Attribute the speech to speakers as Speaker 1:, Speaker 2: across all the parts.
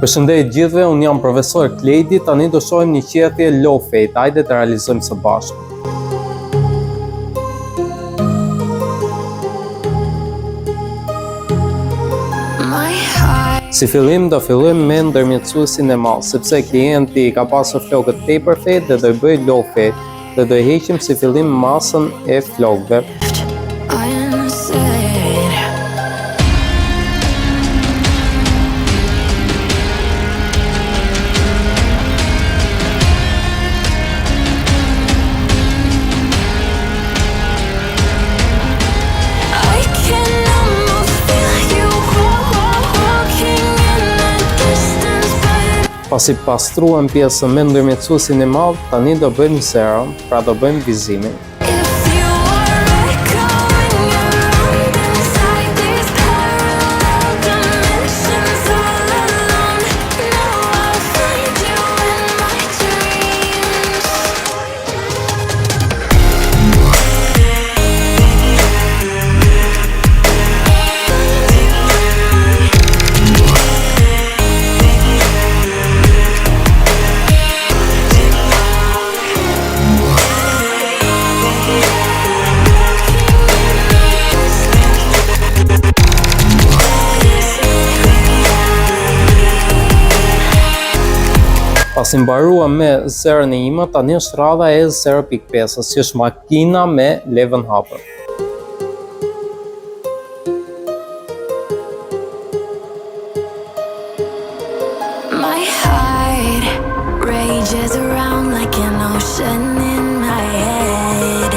Speaker 1: Përshëndetje gjithëve, unë jam profesor Klejdi, tani do shohim një qetje low fate, hajde të realizojmë së bashku. Si fillim do fillojmë me ndërmjetësuesin e madh, sepse klienti ka pasur flokët taper fade dhe do i bëj low fade dhe do i heqim si fillim masën e flokëve. Pasi pastruam pjesën me ndërmjetësuesin e madh, tani do bëjmë zero, pra do bëjmë vizimin. Pasi mbaruam me zerën e ime, tani është radha e 0.5, që është makina me levën hapur.
Speaker 2: My heart rages around like an ocean in my head.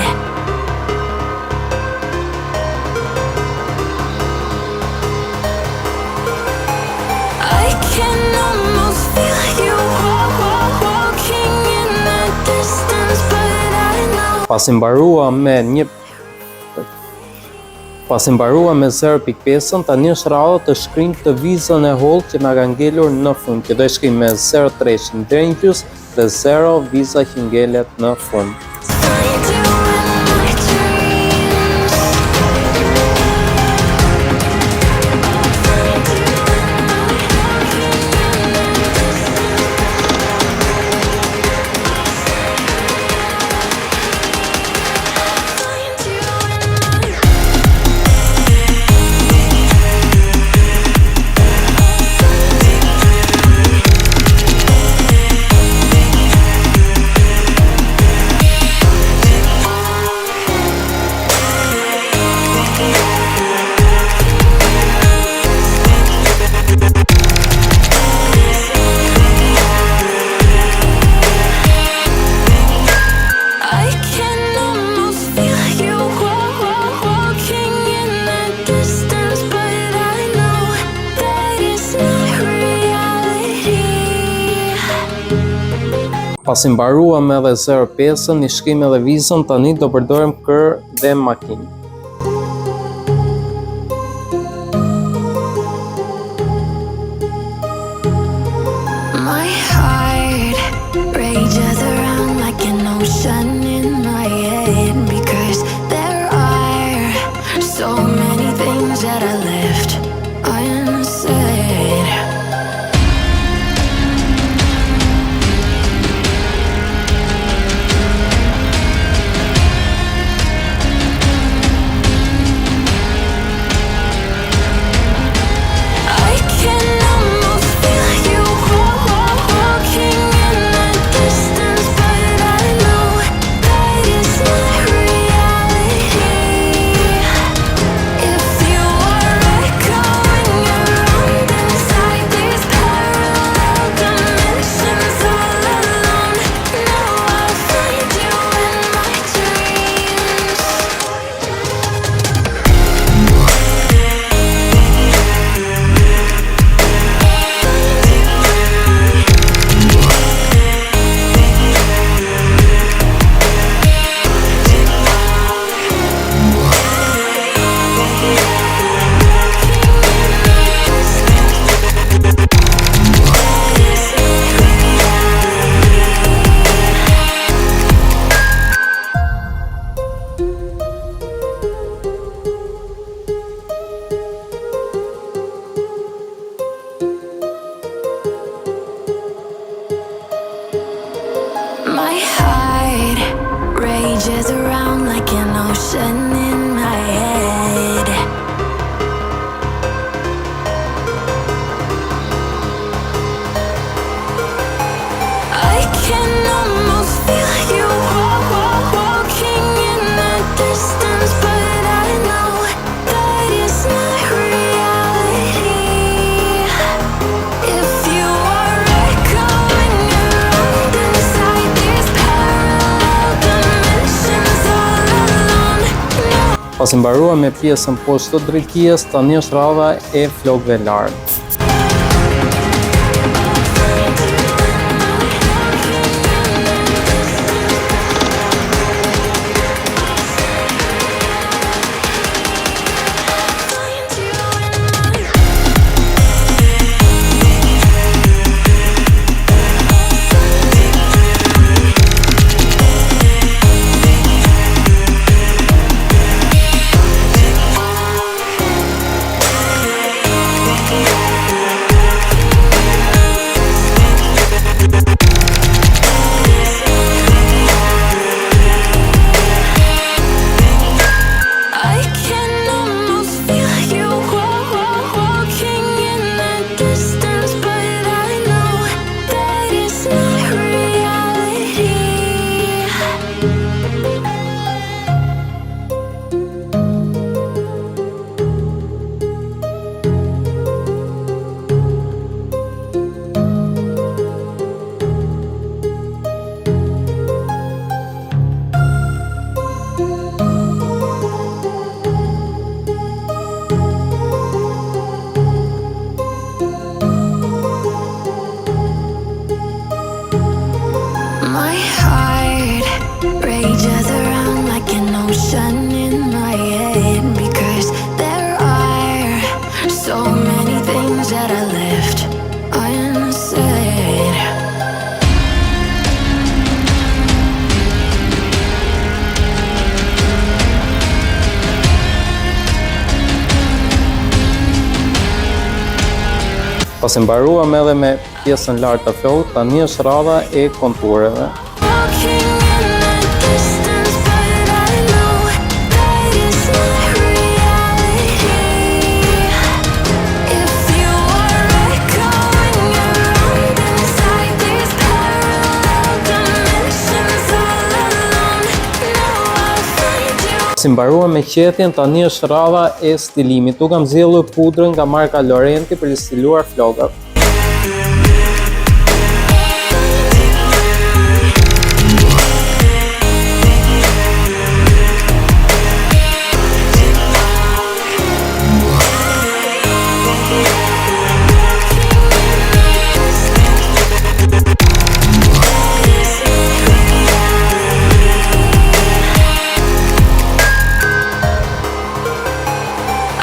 Speaker 2: I can almost feel you walking in the distance, but I know.
Speaker 1: Pasi mbaruam me 0.5, tani është radha të shkrim të vizën e hollë që na ka ngelur në fund, që do e shkrim me 0.3 deri në gjys dhe 0 viza që ngelet në fund. Pasi mbaruam edhe 0.5, i shkrim edhe vizën, tani do përdorim kër dhe makinë.
Speaker 2: My heart rages around like an ocean in my head, because there are so many things that I left unsaid. My heart rages around like an ocean in my head. I can almost feel you walking in the distance, but I know that it's not reality. If you are echoing around inside these parallel dimensions all alone, no.
Speaker 1: Pasi mbaruam me pjesën poshtë të drejtësisë, tani është radha e flokëve larg.
Speaker 2: I can almost feel you walking in the distance, but I know that it's not reality. My heart rages around like an ocean in my head, because there are so many things that I left unsaid.
Speaker 1: Pasi mbaruam edhe me pjesën lart të flokët, tani është radha e kontureve.
Speaker 2: Walking in the distance, but I know that it's not reality. If you are echoing around inside these parallel dimensions all alone, now I'll find you.
Speaker 1: Si mbaruam me qetjen, tani është radha e stilimit. Tu kam zgjedhur pudrën nga marka Laurenti për të stiluar flokët.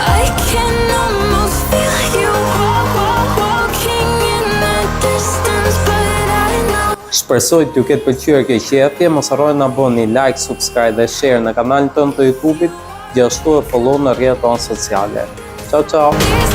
Speaker 2: I can almost feel you walking in the distance, but I know.
Speaker 1: Shpresoj t'ju ketë pëlqyer kjo qetje. Mos harroni na bëni like, subscribe dhe share në kanalin tonë të YouTube-it, gjithashtu e follow në rrjetet tonë sociale. Ciao ciao.
Speaker 2: These